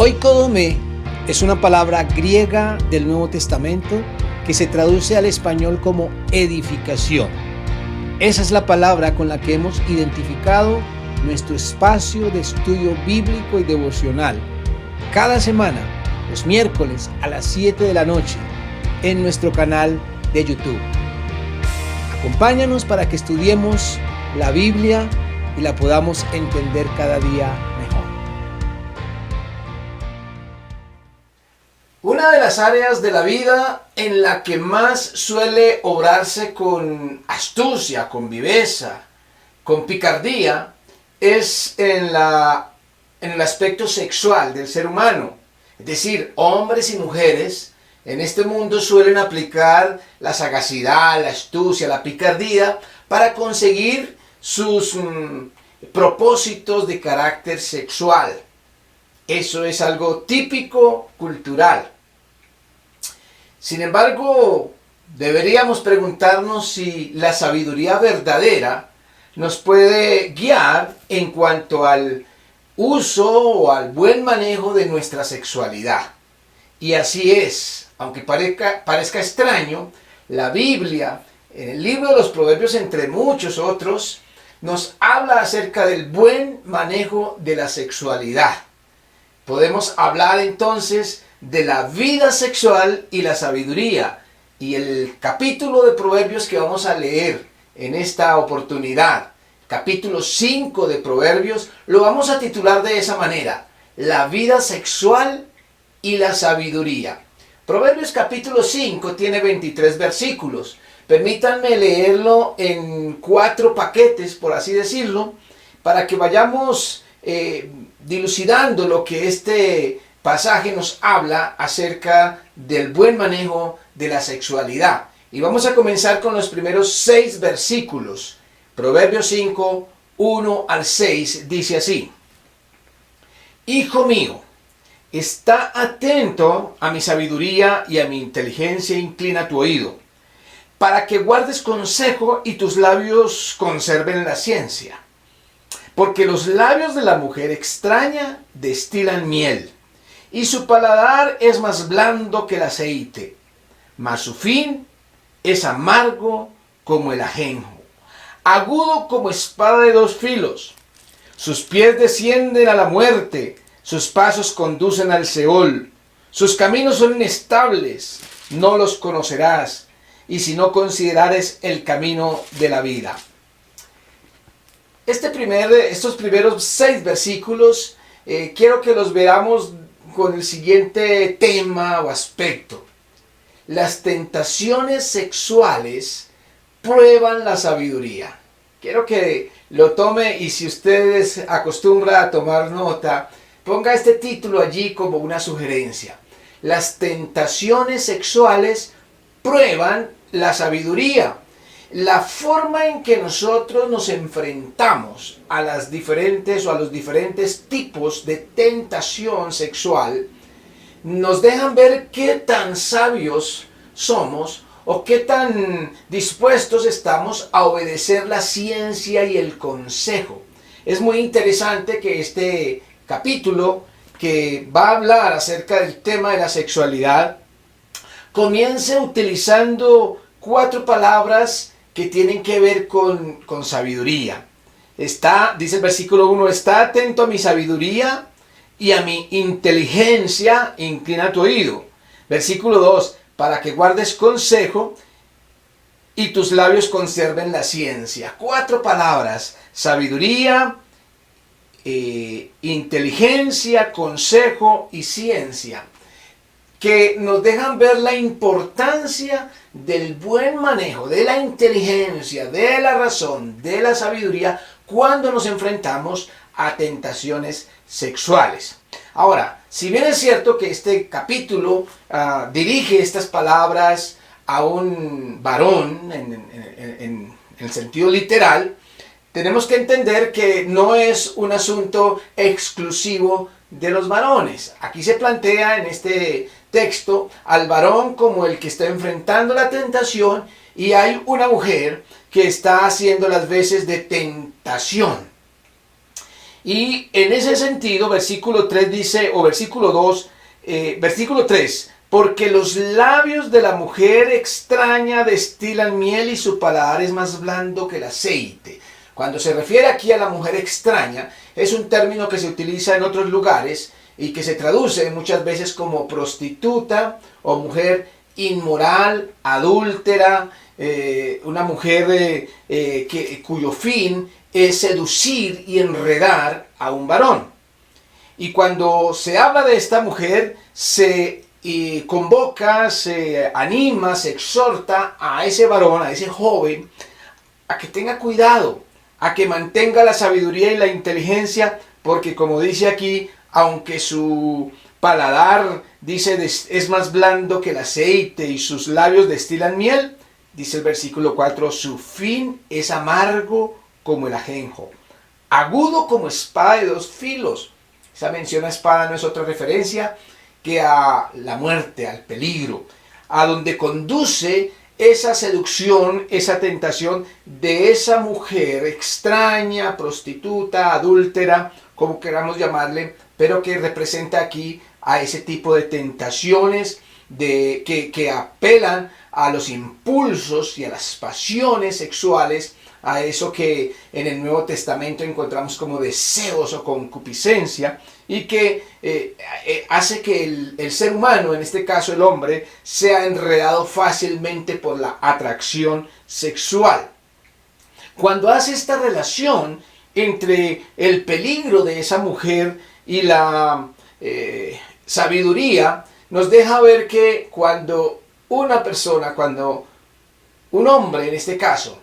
Oikodome es una palabra griega del Nuevo Testamento que se traduce al español como edificación. Esa es la palabra con la que hemos identificado nuestro espacio de estudio bíblico y devocional cada semana, los miércoles a las 7 de la noche, en nuestro canal de YouTube. Acompáñanos para que estudiemos la Biblia y la podamos entender cada día mejor. Una de las áreas de la vida en la que más suele obrarse con astucia, con viveza, con picardía, es en el aspecto sexual del ser humano. Es decir, hombres y mujeres en este mundo suelen aplicar la sagacidad, la astucia, la picardía para conseguir sus propósitos de carácter sexual. Eso es algo típico cultural. Sin embargo, deberíamos preguntarnos si la sabiduría verdadera nos puede guiar en cuanto al uso o al buen manejo de nuestra sexualidad. Y así es, aunque parezca extraño, la Biblia, en el libro de los Proverbios, entre muchos otros, nos habla acerca del buen manejo de la sexualidad. Podemos hablar entonces de la vida sexual y la sabiduría. Y el capítulo de Proverbios que vamos a leer en esta oportunidad, capítulo 5 de Proverbios, lo vamos a titular de esa manera: la vida sexual y la sabiduría. Proverbios capítulo 5 tiene 23 versículos. Permítanme leerlo en 4 paquetes, por así decirlo, para que vayamos dilucidando lo que este pasaje nos habla acerca del buen manejo de la sexualidad. Y vamos a comenzar con los primeros 6 versículos. Proverbios 5, 1 al 6 dice así: Hijo mío, está atento a mi sabiduría y a mi inteligencia, inclina tu oído, para que guardes consejo y tus labios conserven la ciencia. Porque los labios de la mujer extraña destilan miel, y su paladar es más blando que el aceite, mas su fin es amargo como el ajenjo, agudo como espada de 2 filos. Sus pies descienden a la muerte, sus pasos conducen al Seol. Sus caminos son inestables, no los conocerás, y si no considerares el camino de la vida. Estos primeros 6 versículos quiero que los veamos con el siguiente tema o aspecto. Las tentaciones sexuales prueban la sabiduría. Quiero que lo tome, y si ustedes acostumbran a tomar nota, ponga este título allí como una sugerencia. Las tentaciones sexuales prueban la sabiduría. La forma en que nosotros nos enfrentamos a los diferentes tipos de tentación sexual nos dejan ver qué tan sabios somos o qué tan dispuestos estamos a obedecer la ciencia y el consejo. Es muy interesante que este capítulo, que va a hablar acerca del tema de la sexualidad, comience utilizando 4 palabras que tienen que ver con sabiduría. Dice el versículo 1, está atento a mi sabiduría y a mi inteligencia, inclina tu oído. Versículo 2, para que guardes consejo y tus labios conserven la ciencia. 4 palabras: sabiduría, inteligencia, consejo y ciencia, que nos dejan ver la importancia del buen manejo, de la inteligencia, de la razón, de la sabiduría, cuando nos enfrentamos a tentaciones sexuales. Ahora, si bien es cierto que este capítulo dirige estas palabras a un varón en el sentido literal, tenemos que entender que no es un asunto exclusivo de los varones. Aquí se plantea en este texto al varón como el que está enfrentando la tentación, y hay una mujer que está haciendo las veces de tentación. Y en ese sentido, versículo 3 dice, o versículo 2, versículo 3, porque los labios de la mujer extraña destilan miel y su paladar es más blando que el aceite. Cuando se refiere aquí a la mujer extraña, es un término que se utiliza en otros lugares y que se traduce muchas veces como prostituta o mujer inmoral, adúltera, una mujer cuyo fin es seducir y enredar a un varón. Y cuando se habla de esta mujer, se convoca, se anima, se exhorta a ese varón, a ese joven, a que tenga cuidado, a que mantenga la sabiduría y la inteligencia, porque como dice aquí, aunque su paladar, dice, es más blando que el aceite y sus labios destilan miel, dice el versículo 4, su fin es amargo como el ajenjo, agudo como espada de dos filos. Esa mención a espada no es otra referencia que a la muerte, al peligro, a donde conduce esa seducción, esa tentación de esa mujer extraña, prostituta, adúltera, como queramos llamarle, pero que representa aquí a ese tipo de tentaciones que apelan a los impulsos y a las pasiones sexuales, a eso que en el Nuevo Testamento encontramos como deseos o concupiscencia, y que hace que el ser humano, en este caso el hombre, sea enredado fácilmente por la atracción sexual. Cuando hace esta relación entre el peligro de esa mujer y la sabiduría, nos deja ver que cuando una persona, cuando un hombre en este caso,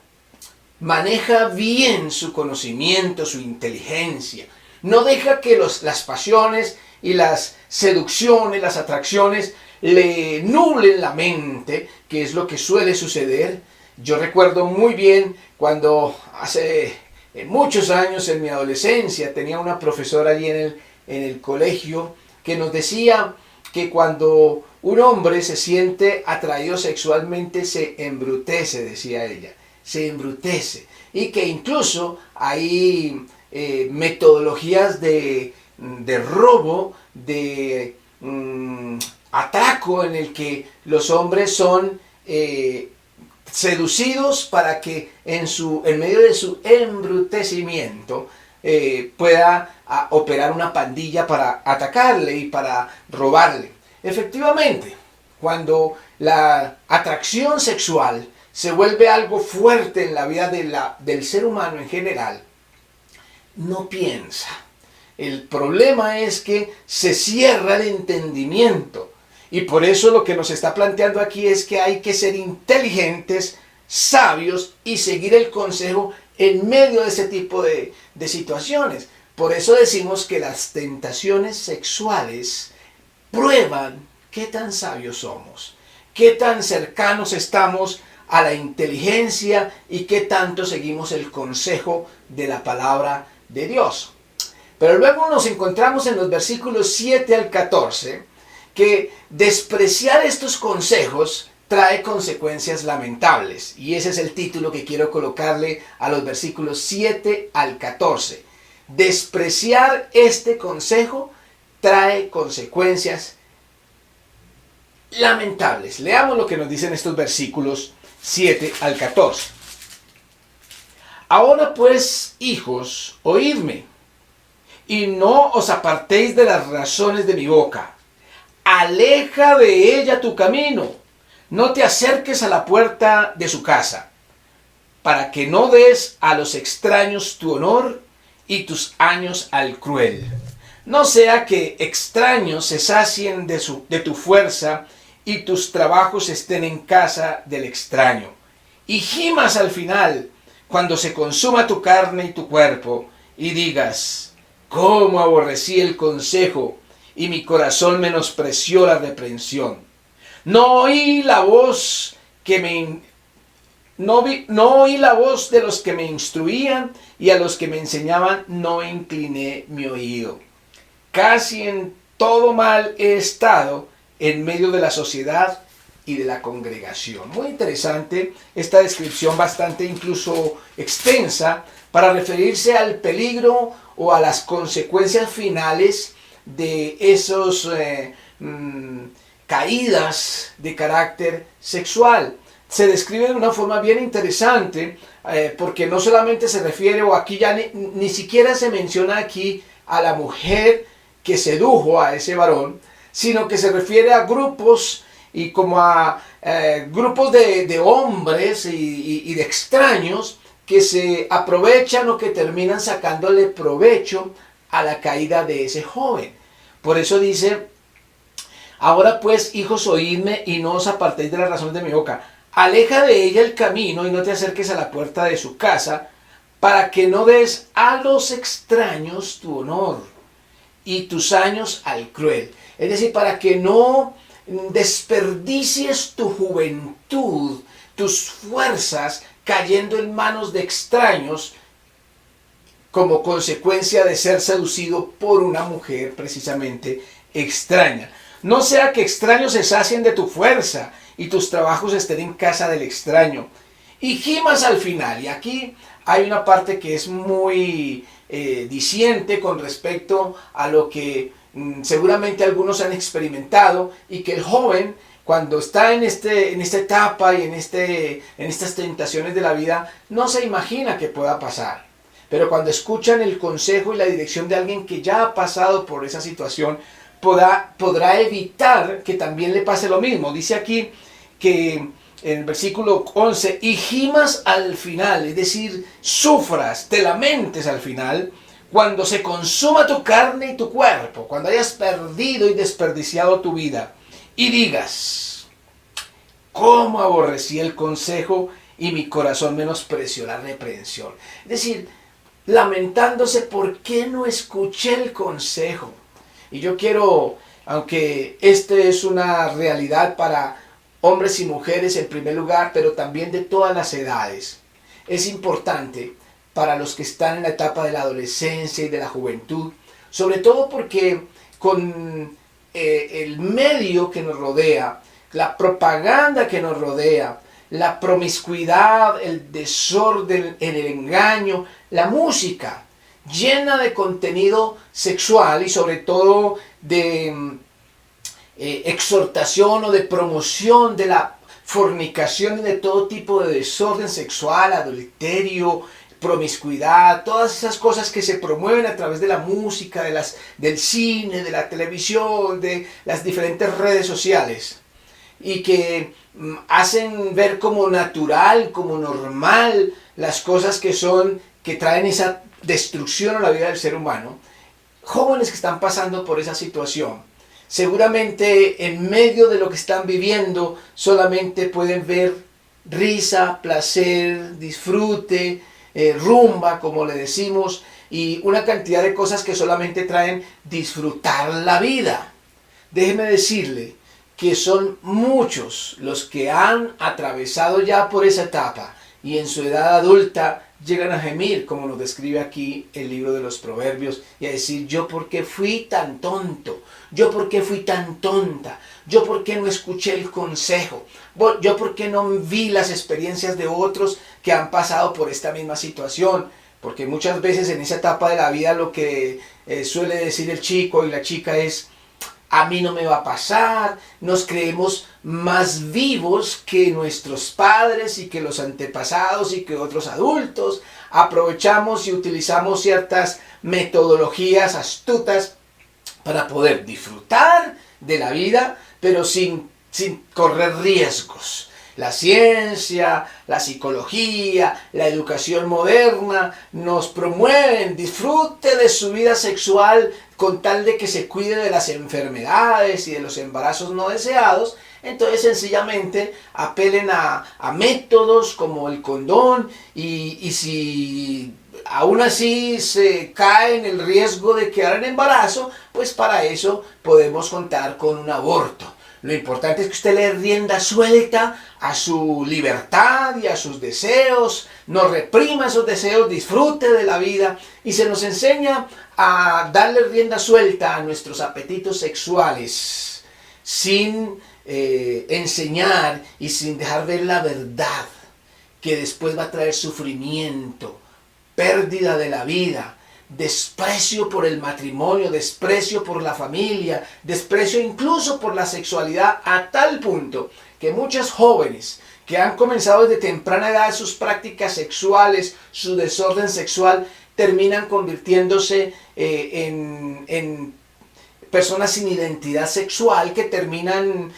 maneja bien su conocimiento, su inteligencia, no deja que las pasiones y las seducciones, las atracciones le nublen la mente, que es lo que suele suceder. Yo recuerdo muy bien cuando hace muchos años en mi adolescencia tenía una profesora allí en el colegio que nos decía que cuando un hombre se siente atraído sexualmente se embrutece, decía ella, se embrutece, y que incluso hay metodologías de robo, de atraco en el que los hombres son seducidos para que en medio de su embrutecimiento pueda operar una pandilla para atacarle y para robarle. Efectivamente, cuando la atracción sexual se vuelve algo fuerte en la vida del ser humano en general, no piensa. El problema es que se cierra el entendimiento. Y por eso lo que nos está planteando aquí es que hay que ser inteligentes, sabios y seguir el consejo en medio de ese tipo de situaciones. Por eso decimos que las tentaciones sexuales prueban qué tan sabios somos, qué tan cercanos estamos a la inteligencia y qué tanto seguimos el consejo de la palabra de Dios. Pero luego nos encontramos en los versículos 7 al 14 que despreciar estos consejos trae consecuencias lamentables. Y ese es el título que quiero colocarle a los versículos 7 al 14. Despreciar este consejo trae consecuencias lamentables. Leamos lo que nos dicen estos versículos 7 al 14. Ahora pues, hijos, oídme, y no os apartéis de las razones de mi boca. Aleja de ella tu camino, no te acerques a la puerta de su casa, para que no des a los extraños tu honor y tus años al cruel. No sea que extraños se sacien de tu fuerza y tus trabajos estén en casa del extraño. Y gimas al final, cuando se consuma tu carne y tu cuerpo, y digas, cómo aborrecí el consejo, y mi corazón menospreció la reprensión. No oí la voz no oí la voz de los que me instruían, y a los que me enseñaban no incliné mi oído. Casi en todo mal he estado en medio de la sociedad, y de la congregación. Muy interesante esta descripción, bastante incluso extensa, para referirse al peligro o a las consecuencias finales de esos caídas de carácter sexual. Se describe de una forma bien interesante, porque no solamente se refiere, o aquí ya ni siquiera se menciona aquí a la mujer que sedujo a ese varón, sino que se refiere a grupos y como a grupos de hombres y de extraños que se aprovechan o que terminan sacándole provecho a la caída de ese joven. Por eso dice: ahora pues, hijos, oídme y no os apartéis de las razones de mi boca. Aleja de ella el camino y no te acerques a la puerta de su casa, para que no des a los extraños tu honor y tus años al cruel. Es decir, para que no desperdicies tu juventud, tus fuerzas, cayendo en manos de extraños como consecuencia de ser seducido por una mujer precisamente extraña. No sea que extraños se sacien de tu fuerza y tus trabajos estén en casa del extraño. Y gimas al final. Y aquí hay una parte que es muy diciente con respecto a lo que seguramente algunos han experimentado, y que el joven, cuando está en esta etapa y en estas tentaciones de la vida, no se imagina que pueda pasar. Pero cuando escuchan el consejo y la dirección de alguien que ya ha pasado por esa situación, podrá evitar que también le pase lo mismo. Dice aquí que en el versículo 11, y gimas al final, es decir, sufras, te lamentes al final, cuando se consuma tu carne y tu cuerpo, cuando hayas perdido y desperdiciado tu vida, y digas: cómo aborrecí el consejo y mi corazón menospreció la reprensión. Es decir, lamentándose: ¿por qué no escuché el consejo? Y yo quiero, aunque este es una realidad para hombres y mujeres en primer lugar, pero también de todas las edades, es importante para los que están en la etapa de la adolescencia y de la juventud, sobre todo porque con el medio que nos rodea, la propaganda que nos rodea, la promiscuidad, el desorden, el engaño, la música llena de contenido sexual y sobre todo de exhortación o de promoción de la fornicación y de todo tipo de desorden sexual, adulterio, promiscuidad, todas esas cosas que se promueven a través de la música, del cine, de la televisión, de las diferentes redes sociales, y que hacen ver como natural, como normal, las cosas que traen esa destrucción a la vida del ser humano. Jóvenes que están pasando por esa situación, seguramente en medio de lo que están viviendo, solamente pueden ver risa, placer, disfrute, rumba, como le decimos, y una cantidad de cosas que solamente traen disfrutar la vida. Déjeme decirle que son muchos los que han atravesado ya por esa etapa y en su edad adulta llegan a gemir, como nos describe aquí el libro de los Proverbios, y a decir: yo por qué fui tan tonto, yo por qué fui tan tonta, yo por qué no escuché el consejo, yo por qué no vi las experiencias de otros que han pasado por esta misma situación. Porque muchas veces en esa etapa de la vida lo que suele decir el chico y la chica es: a mí no me va a pasar. Nos creemos más vivos que nuestros padres y que los antepasados y que otros adultos. Aprovechamos y utilizamos ciertas metodologías astutas para poder disfrutar de la vida, pero sin correr riesgos. La ciencia, la psicología, la educación moderna nos promueven disfrute de su vida sexual con tal de que se cuide de las enfermedades y de los embarazos no deseados. Entonces sencillamente apelen a métodos como el condón, y si aún así se cae en el riesgo de quedar en embarazo, pues para eso podemos contar con un aborto. Lo importante es que usted le dé rienda suelta a su libertad y a sus deseos, no reprima esos deseos, disfrute de la vida, y se nos enseña a darle rienda suelta a nuestros apetitos sexuales sin enseñar y sin dejar ver la verdad, que después va a traer sufrimiento, pérdida de la vida, desprecio por el matrimonio, desprecio por la familia, desprecio incluso por la sexualidad, a tal punto que muchas jóvenes que han comenzado desde temprana edad sus prácticas sexuales, su desorden sexual, terminan convirtiéndose en personas sin identidad sexual, que terminan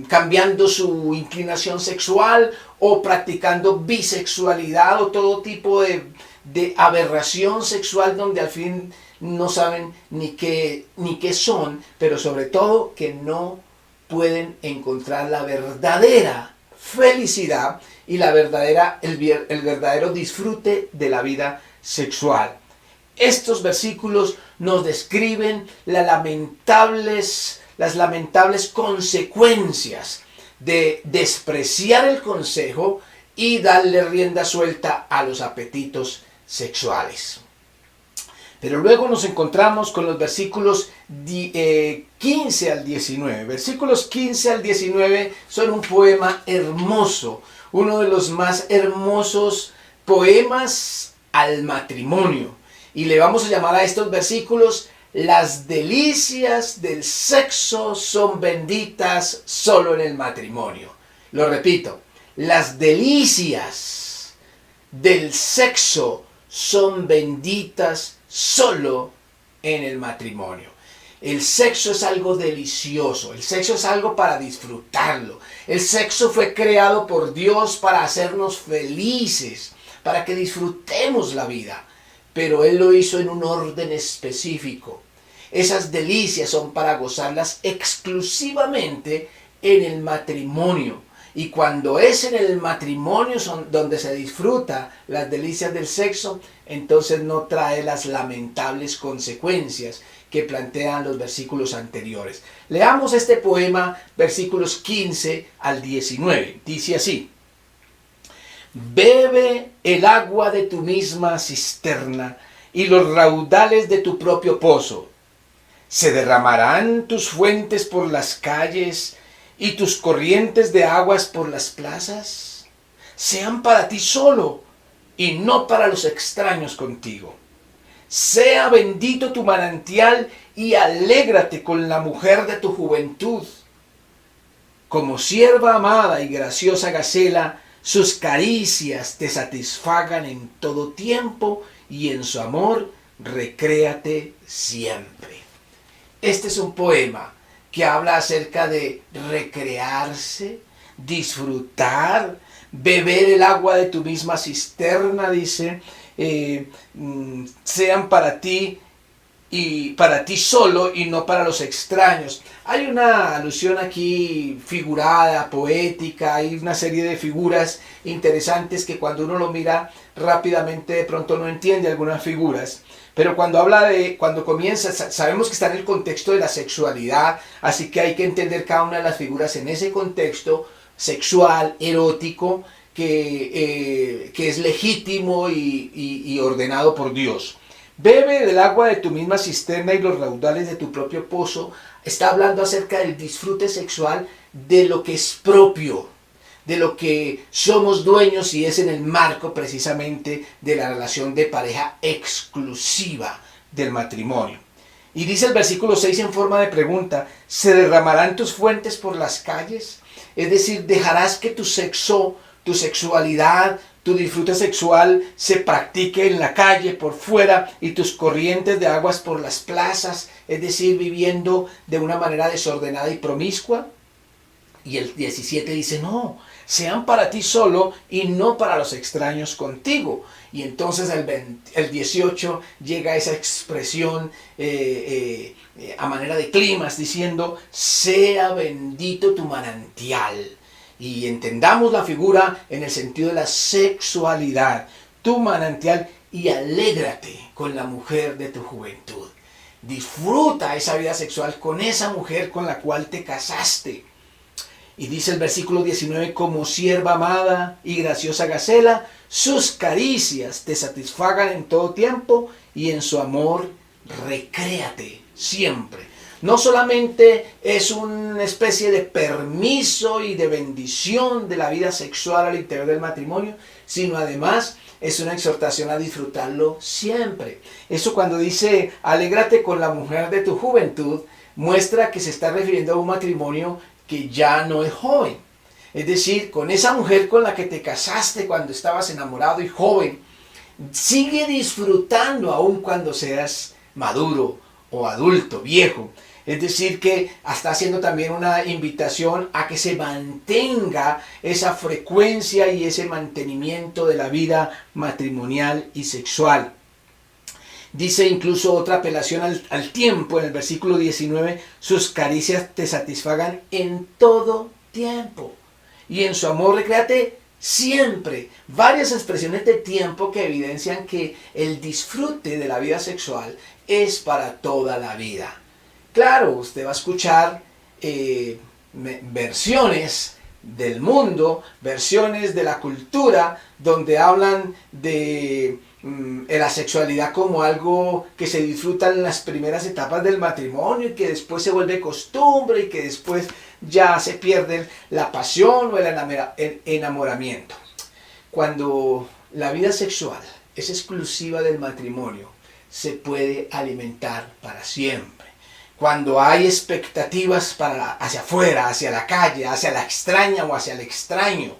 cambiando su inclinación sexual o practicando bisexualidad o todo tipo de aberración sexual, donde al fin no saben ni qué son, pero sobre todo que no pueden encontrar la verdadera felicidad y el verdadero disfrute de la vida sexual. Estos versículos nos describen las lamentables consecuencias de despreciar el consejo y darle rienda suelta a los apetitos sexuales. Pero luego nos encontramos con los versículos 15 al 19. Versículos 15 al 19 son un poema hermoso, uno de los más hermosos poemas al matrimonio. Y le vamos a llamar a estos versículos: las delicias del sexo son benditas solo en el matrimonio. Lo repito, las delicias del sexo son benditas solo en el matrimonio. El sexo es algo delicioso, el sexo es algo para disfrutarlo. El sexo fue creado por Dios para hacernos felices, para que disfrutemos la vida. Pero Él lo hizo en un orden específico. Esas delicias son para gozarlas exclusivamente en el matrimonio. Y cuando es en el matrimonio donde se disfruta las delicias del sexo, entonces no trae las lamentables consecuencias que plantean los versículos anteriores. Leamos este poema, versículos 15 al 19. Dice así: bebe el agua de tu misma cisterna y los raudales de tu propio pozo. Se derramarán tus fuentes por las calles y tus corrientes de aguas por las plazas. Sean para ti solo y no para los extraños contigo. Sea bendito tu manantial y alégrate con la mujer de tu juventud. Como sierva amada y graciosa gacela, sus caricias te satisfagan en todo tiempo y en su amor recréate siempre. Este es un poema que habla acerca de recrearse, disfrutar, beber el agua de tu misma cisterna, dice, sean para ti y para ti solo y no para los extraños. Hay una alusión aquí figurada, poética, hay una serie de figuras interesantes que cuando uno lo mira rápidamente de pronto no entiende algunas figuras. Pero cuando comienza, sabemos que está en el contexto de la sexualidad, así que hay que entender cada una de las figuras en ese contexto sexual, erótico, que es legítimo y ordenado por Dios. Bebe del agua de tu misma cisterna y los raudales de tu propio pozo. Está hablando acerca del disfrute sexual, de lo que es propio, de lo que somos dueños, y es en el marco precisamente de la relación de pareja exclusiva del matrimonio. Y dice el versículo 6 en forma de pregunta: ¿se derramarán tus fuentes por las calles? Es decir, dejarás que tu sexualidad, tu disfrute sexual se practique en la calle, por fuera, y tus corrientes de aguas por las plazas, es decir, viviendo de una manera desordenada y promiscua. Y el 17 dice: no, sean para ti solo y no para los extraños contigo. Y entonces el 18 llega esa expresión a manera de clímax, diciendo: sea bendito tu manantial. Y entendamos la figura en el sentido de la sexualidad, tu manantial, y alégrate con la mujer de tu juventud. Disfruta esa vida sexual con esa mujer con la cual te casaste. Y dice el versículo 19: como sierva amada y graciosa gacela, sus caricias te satisfagan en todo tiempo y en su amor recréate siempre. No solamente es una especie de permiso y de bendición de la vida sexual al interior del matrimonio, sino además es una exhortación a disfrutarlo siempre. Eso cuando dice, alégrate con la mujer de tu juventud, muestra que se está refiriendo a un matrimonio que ya no es joven. Es decir, con esa mujer con la que te casaste cuando estabas enamorado y joven, sigue disfrutando aún cuando seas maduro o adulto, viejo. Es decir, que está haciendo también una invitación a que se mantenga esa frecuencia y ese mantenimiento de la vida matrimonial y sexual. Dice incluso otra apelación al tiempo en el versículo 19, sus caricias te satisfagan en todo tiempo y en su amor recréate siempre. Varias expresiones de tiempo que evidencian que el disfrute de la vida sexual es para toda la vida. Claro, usted va a escuchar versiones del mundo, versiones de la cultura, donde hablan de la sexualidad como algo que se disfruta en las primeras etapas del matrimonio y que después se vuelve costumbre y que después ya se pierde la pasión o el enamoramiento. Cuando la vida sexual es exclusiva del matrimonio, se puede alimentar para siempre. Cuando hay expectativas hacia afuera, hacia la calle, hacia la extraña o hacia el extraño,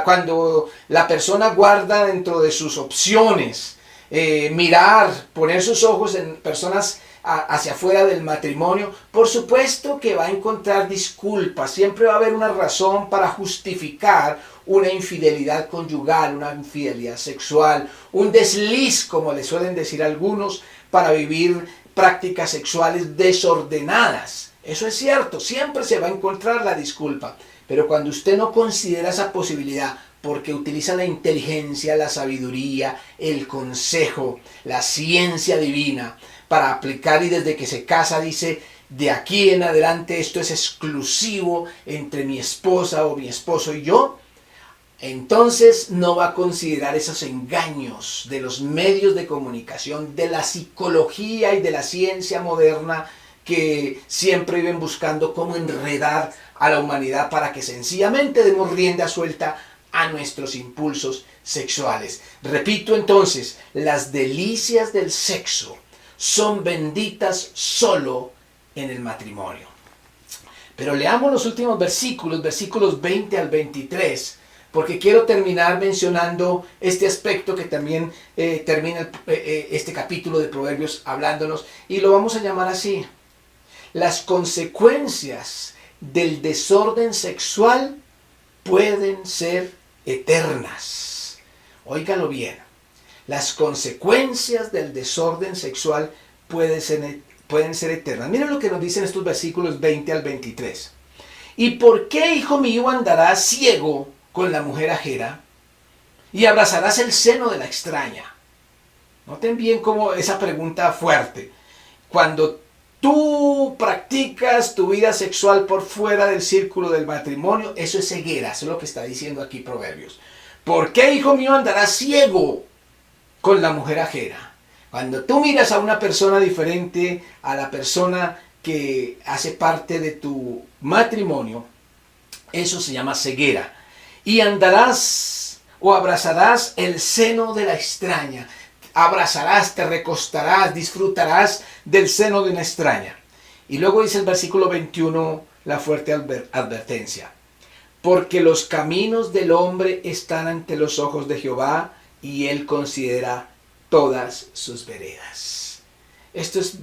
cuando la persona guarda dentro de sus opciones mirar, poner sus ojos en personas hacia afuera del matrimonio, por supuesto que va a encontrar disculpas, siempre va a haber una razón para justificar una infidelidad conyugal, una infidelidad sexual, un desliz, como le suelen decir algunos, para vivir prácticas sexuales desordenadas. Eso es cierto, siempre se va a encontrar la disculpa, pero cuando usted no considera esa posibilidad, porque utiliza la inteligencia, la sabiduría, el consejo, la ciencia divina para aplicar, y desde que se casa dice, de aquí en adelante esto es exclusivo entre mi esposa o mi esposo y yo, entonces no va a considerar esos engaños de los medios de comunicación, de la psicología y de la ciencia moderna que siempre viven buscando cómo enredar a la humanidad para que sencillamente demos rienda suelta a nuestros impulsos sexuales. Repito entonces, las delicias del sexo son benditas solo en el matrimonio. Pero leamos los últimos versículos 20 al 23, porque quiero terminar mencionando este aspecto que también termina este capítulo de Proverbios hablándonos, y lo vamos a llamar así: las consecuencias del desorden sexual pueden ser eternas. Óigalo bien. Las consecuencias del desorden sexual pueden ser eternas. Miren lo que nos dicen estos versículos 20 al 23. ¿Y por qué, hijo mío, andarás ciego con la mujer ajena y abrazarás el seno de la extraña? Noten bien cómo esa pregunta fuerte. Cuando tú practicas tu vida sexual por fuera del círculo del matrimonio, eso es ceguera, eso es lo que está diciendo aquí Proverbios. ¿Por qué, hijo mío, andarás ciego con la mujer ajena? Cuando tú miras a una persona diferente a la persona que hace parte de tu matrimonio, eso se llama ceguera. Y andarás o abrazarás el seno de la extraña. Abrazarás, te recostarás, disfrutarás del seno de una extraña. Y luego dice el versículo 21 la fuerte advertencia: porque los caminos del hombre están ante los ojos de Jehová, y él considera todas sus veredas. Esto es,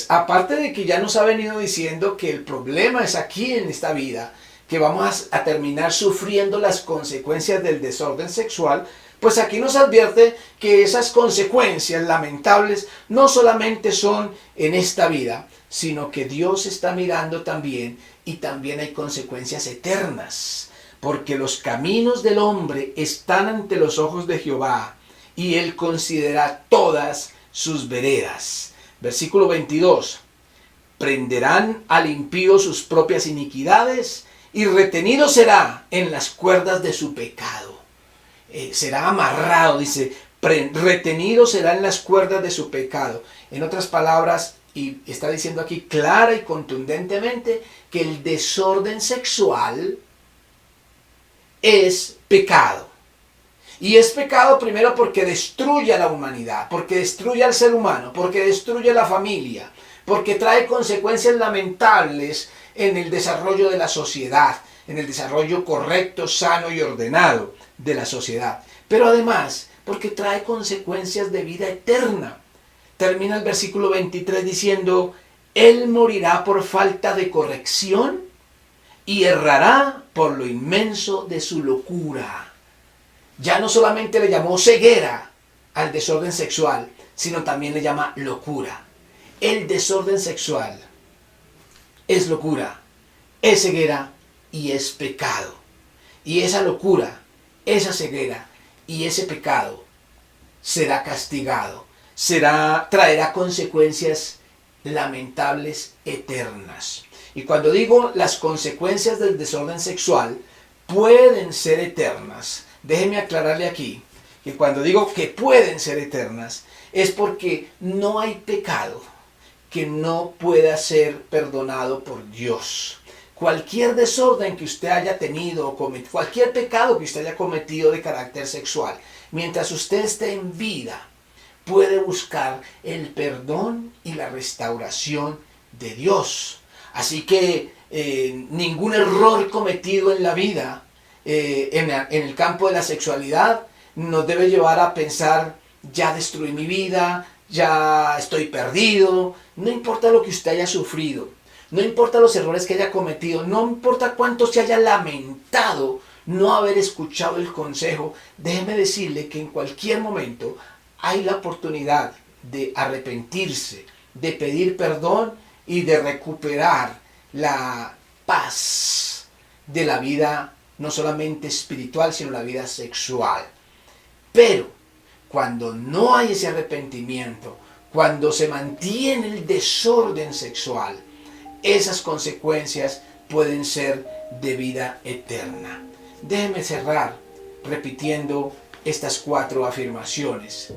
aparte de que ya nos ha venido diciendo que el problema es aquí en esta vida, que vamos a terminar sufriendo las consecuencias del desorden sexual, pues aquí nos advierte que esas consecuencias lamentables no solamente son en esta vida, sino que Dios está mirando también, y también hay consecuencias eternas, porque los caminos del hombre están ante los ojos de Jehová, y él considera todas sus veredas. Versículo 22. Prenderán al impío sus propias iniquidades, y retenido será en las cuerdas de su pecado. Será amarrado, dice, retenido será en las cuerdas de su pecado. En otras palabras, y está diciendo aquí clara y contundentemente que el desorden sexual es pecado. Y es pecado primero porque destruye a la humanidad, porque destruye al ser humano, porque destruye a la familia, porque trae consecuencias lamentables en el desarrollo de la sociedad, en el desarrollo correcto, sano y ordenado de la sociedad. Pero además, porque trae consecuencias de vida eterna. Termina el versículo 23 diciendo, Él morirá por falta de corrección y errará por lo inmenso de su locura. Ya no solamente le llamó ceguera al desorden sexual, sino también le llama locura. El desorden sexual es locura, es ceguera y es pecado. Y esa locura, esa ceguera y ese pecado será castigado, traerá consecuencias lamentables eternas. Y cuando digo las consecuencias del desorden sexual pueden ser eternas, déjeme aclararle aquí que cuando digo que pueden ser eternas es porque no hay pecado que no pueda ser perdonado por Dios. Cualquier desorden que usted haya tenido, cualquier pecado que usted haya cometido de carácter sexual, mientras usted esté en vida, puede buscar el perdón y la restauración de Dios. Así que ningún error cometido en la vida, en el campo de la sexualidad, nos debe llevar a pensar, ya destruí mi vida, ya estoy perdido. No importa lo que usted haya sufrido, no importa los errores que haya cometido, no importa cuánto se haya lamentado no haber escuchado el consejo, déjeme decirle que en cualquier momento hay la oportunidad de arrepentirse, de pedir perdón y de recuperar la paz de la vida, no solamente espiritual, sino la vida sexual. Pero cuando no hay ese arrepentimiento, cuando se mantiene el desorden sexual, esas consecuencias pueden ser de vida eterna. Déjeme cerrar repitiendo estas 4 afirmaciones.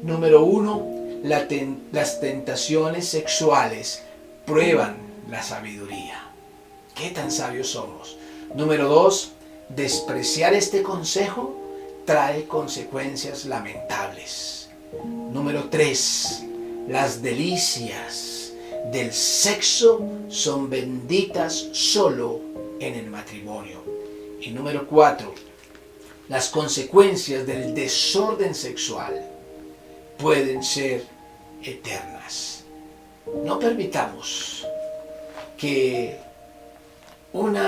Número 1, las tentaciones sexuales prueban la sabiduría. ¿Qué tan sabios somos? Número 2, despreciar este consejo trae consecuencias lamentables. Número 3, las delicias del sexo son benditas solo en el matrimonio. Y número 4, las consecuencias del desorden sexual pueden ser eternas. No permitamos que un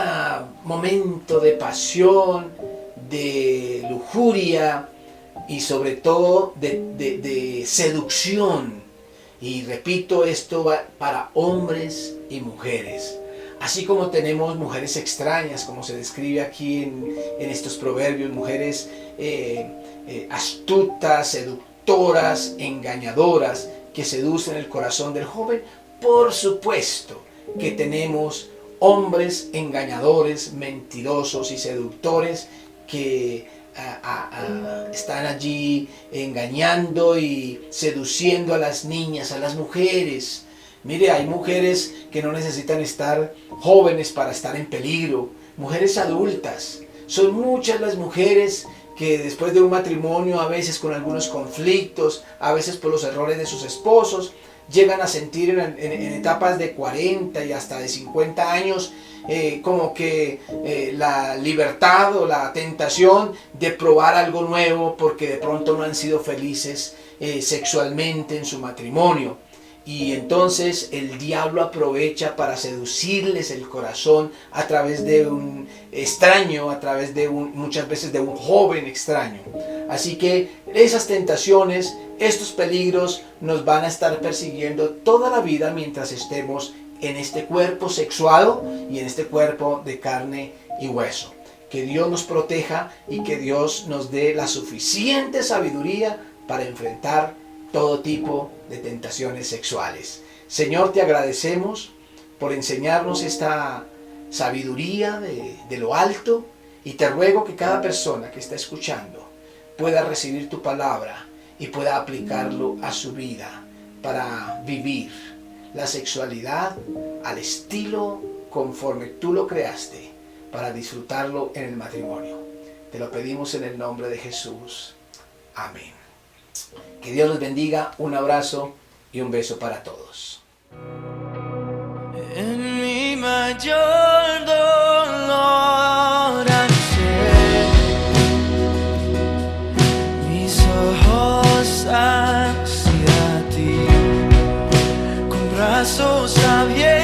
momento de pasión, de lujuria y sobre todo de seducción, y repito, esto va para hombres y mujeres, así como tenemos mujeres extrañas, como se describe aquí en estos proverbios, mujeres astutas, seductoras, engañadoras, que seducen el corazón del joven. Por supuesto que tenemos hombres engañadores, mentirosos y seductores que están allí engañando y seduciendo a las niñas, a las mujeres. Mire, hay mujeres que no necesitan estar jóvenes para estar en peligro, mujeres adultas. Son muchas las mujeres que después de un matrimonio, a veces con algunos conflictos, a veces por los errores de sus esposos, llegan a sentir en etapas de 40 y hasta de 50 años como que la libertad o la tentación de probar algo nuevo porque de pronto no han sido felices sexualmente en su matrimonio. Y entonces el diablo aprovecha para seducirles el corazón a través de un extraño, a través de muchas veces de un joven extraño. Así que esas tentaciones, estos peligros nos van a estar persiguiendo toda la vida mientras estemos en este cuerpo sexuado y en este cuerpo de carne y hueso. Que Dios nos proteja y que Dios nos dé la suficiente sabiduría para enfrentar todo tipo de tentaciones sexuales. Señor, te agradecemos por enseñarnos esta sabiduría de lo alto, y te ruego que cada persona que está escuchando pueda recibir tu palabra y pueda aplicarlo a su vida para vivir la sexualidad al estilo conforme tú lo creaste para disfrutarlo en el matrimonio. Te lo pedimos en el nombre de Jesús. Amén. Que Dios los bendiga. Un abrazo y un beso para todos. En mi mayor dolor al ser mis ojos hacia ti, con brazos abiertos